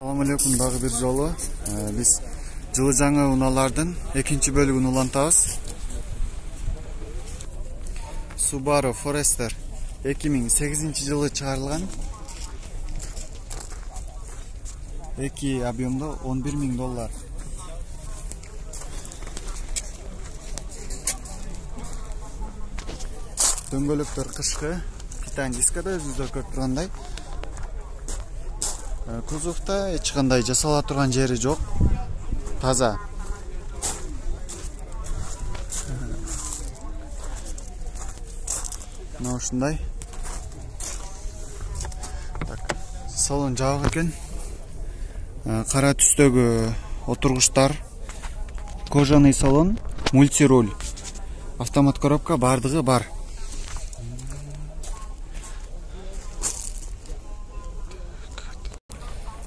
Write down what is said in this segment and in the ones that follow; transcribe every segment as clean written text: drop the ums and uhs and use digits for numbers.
Assalamu alaikum, dagы bir жолу. Биз жылы жаңы унаалардын экинчи бөлүгүн улантабыз. Subaru Forester 2008-жылы чыгарылган. 2 объемдо $11.000. Дөңгөлөктөр кышкы, титан дискада өзүңүздөр көрүп тургандай. Кузовда эч кандай жасала турган жери жок. Таза. Мына ушундай. Салон жабык экен. Кара түстөгү отургучтар, кожаный салон, мультируль, автомат коробка бардыгы бар.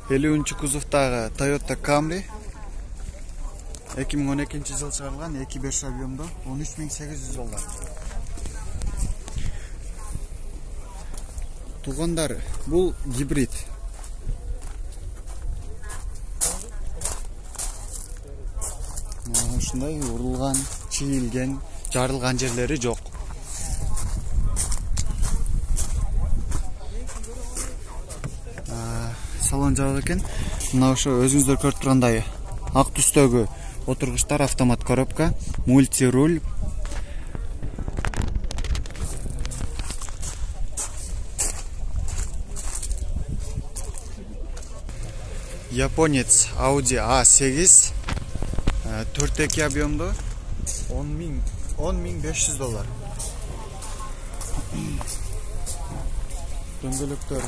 Элүүнчү кузовдагы Toyota Camry 2012-жылы чыгарылган 2.5 объемдо $13.800. Тугандар, бул гибрид. Ушундай урулган, чийилген, жарылган жерлери жок. Салон жабык экен. Мына ошо өзүңүздөр көрүп тургандай ак түстөгү отургучтар, автомат коробка, мультируль. Японец Audi A8 4.2 объемдо $10.500. Дөңгөлөктөр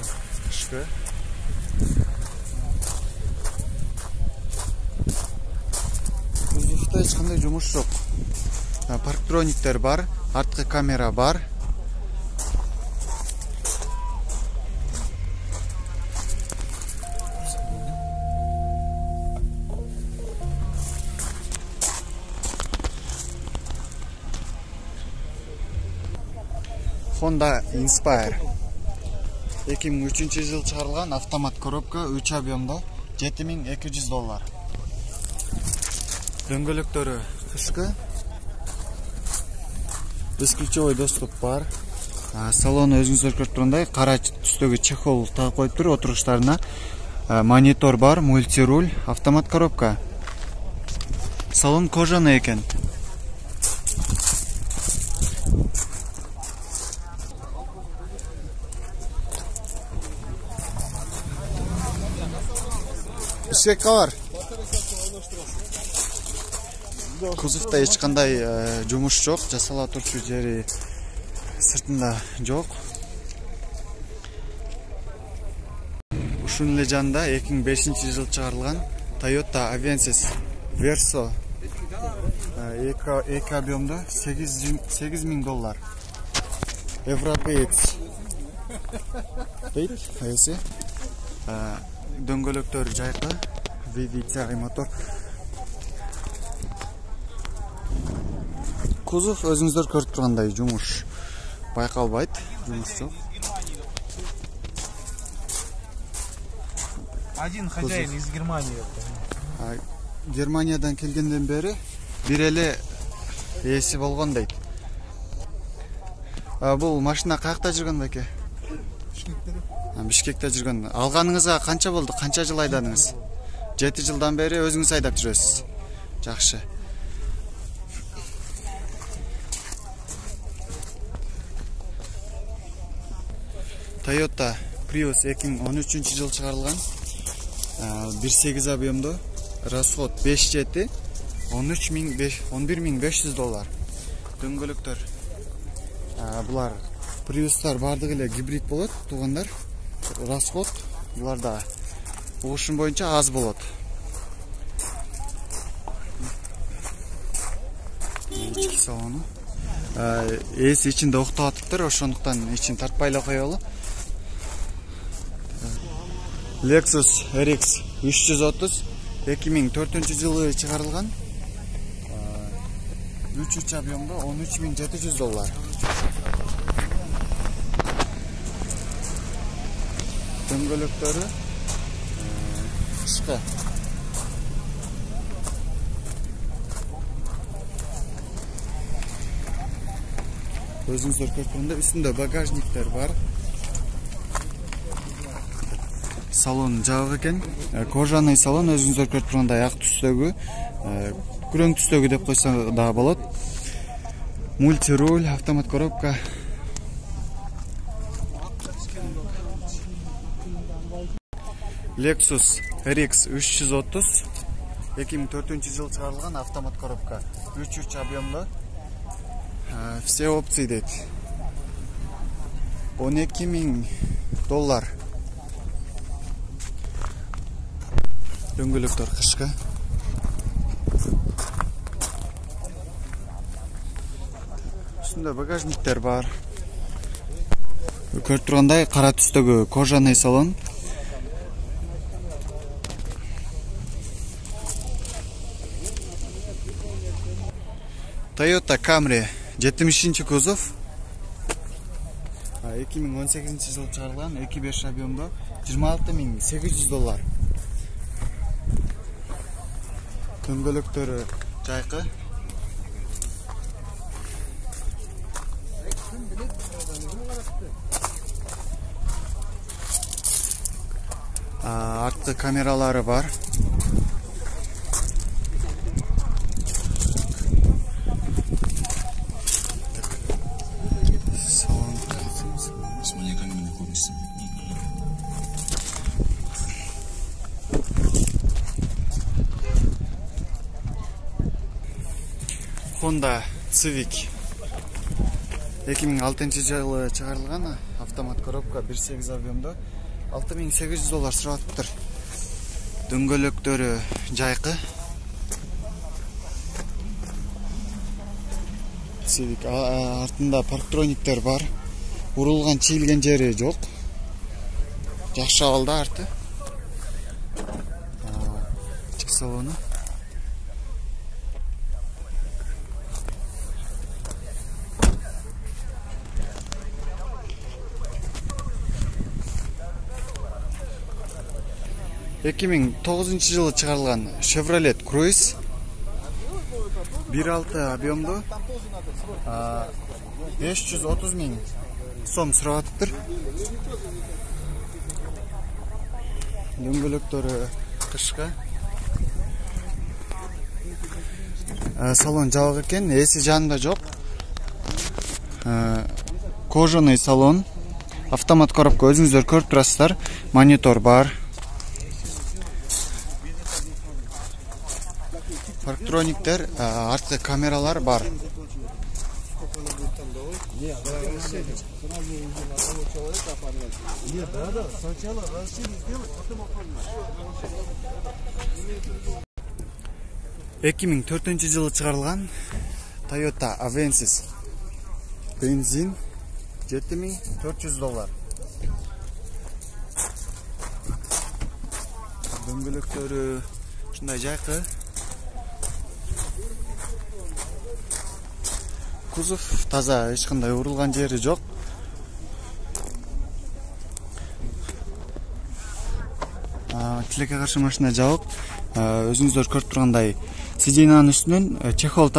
кышкы. Кузовда эч кандай жумуш жок. Парктрониктер бар, арткы камера бар. Honda Inspire 2003-жылы чыгарылган, автомат коробка, 3 объемдо $7.200. Дөңгөлөктөрү кышкы. Бесключевой доступ бар. Салон өзүңүздөр көрүп тургандай кара түстөгү чехол тагып коюп туруп, отургучтарына монитор бар, мультируль, автомат коробка. Салон кожаный экен. Ишекка бар. Кузовда эч кандай жумуш жок, жасала турчу жери сыртында жок. Ушунун эле жанында 2005-жылы чыгарылган Toyota Avensis Verso 2 объемдо $8.000. Европеец. Дейт, эси. Дөңгөлөктөр жайкы, VVC мотор. Кузов өзүңүздөр көрүп тургандай жумуш байкалбайт, жумуш жок. Один хозяин из Германии. Германиядан келгенден бери бир эле ээси болгон дейт. Бул машина каякта жүргөн беке? Бишкекте жүргөн. Алганыңызга канча болду? Канча жыл айдадыңыз? 7 жылдан бери өзүңүз айдап жүрөсүз. Жакшы. Toyota Prius 2013-жылы чыгарылган. 1.8 объемдо, расход 5.7, $11.500. Дөңгөлөктөр. Булар Prius'тар бардыгы эле гибрид болот, тугандар. Расход буларда угушум боюнча аз болот. Ички салону. Эси ичинде октоп атыптыр, ошондуктан ичин тартпай эле коелу. Lexus RX 330 2004-жылы чыгарылган. 3 объемдо $13.700. дөңгөлөктөрү кышкы. Өзүңүздөр көрүп тургандай үстүндө багажниктер бар. Салон жабык экен. Кожаный салон өзүңүздөр көрүп тургандай ак түстөгү, күрөң түстөгү деп койсо да болот. Мультируль, автомат коробка. Lexus RX 330 2004-жылы чыгарылган автомат коробка. 3.3 объемдо. Все опции дейт. $12.000. Дөңгөлөктөр кышкы. Үстүндө багажниктер бар. Көрүп тургандай кара түстөгү кожаный салон. Toyota Camry 70 кузов. 2018 жылы чыгарылган 2.5 объемдо $26.800. Дөңгөлөктөрү жайкы. Артқы камералары бар. Honda Civic 2006 жылы чыгарылган автомат коробка 1.8 объемдо $6.800 сураттыр. Дөңгөлөктөрү жайкы. Civic артында парктрониктер бар. Урулган, чийилген жери жок. Жакшы абалда арты. Ички салону. жылы чыгарылган Chevrolet Cruze 1.6 объемдо $530.000 сураттыр. Дөңгөлөктөрү кышкы. Салон жабык экен, эси жанында жок. Кожаный салон. Автомат коробка өзүңүздөр көрүп турасыздар. Монитор бар. Парктрониктер, артқы камералар бар. жылы чыгарылган Toyota Avensis бензин $7.400. Дөңгөлөктөрү ушундай жайкы. Кузов таза, эч кандай урулган жери жок. Тилекке каршы машина жабык. Өзүңүздөр көрүп тургандай сиденьянын үстүнөн чехол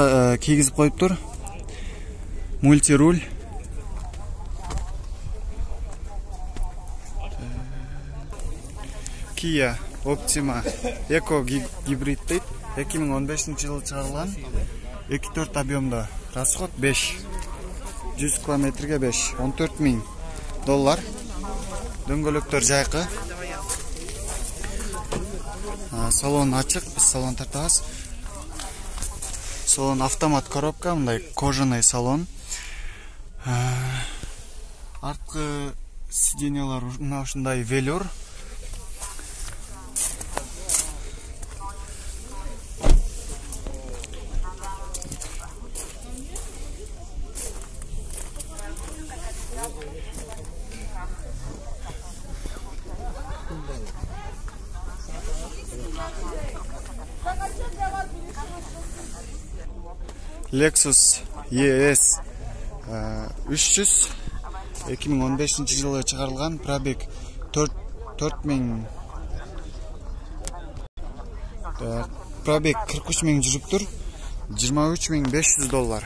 кийгизип коюптур. Мультируль. Kia Optima Eco гибрид дейт. 2015 жылы чыгарылган 2.4 объемдо. Расход 5. 100 километрге 5. $14.000. Дөңгөлөктөр жайкы. Салон ачык, биз салон тартабыз. Салон автомат коробка, мындай кожаный салон. Арткы сиденьялар ушундай велюр. Lexus ES 300 2015 жылы чыгарылган, пробег $4.000 Пробег 43 миң жүрүптүр. $23.500.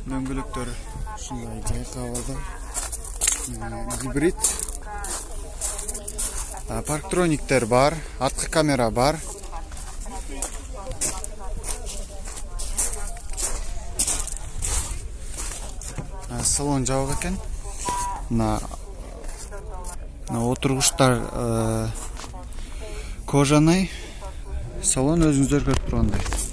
Дөңгөлөктөр ушундай жайкалды. Гибрид. Парктрониктер бар, арткы камера бар. Салон жабык экен. На отургучтар кожаный. Салон өзүңүздөр көрүп тургандай.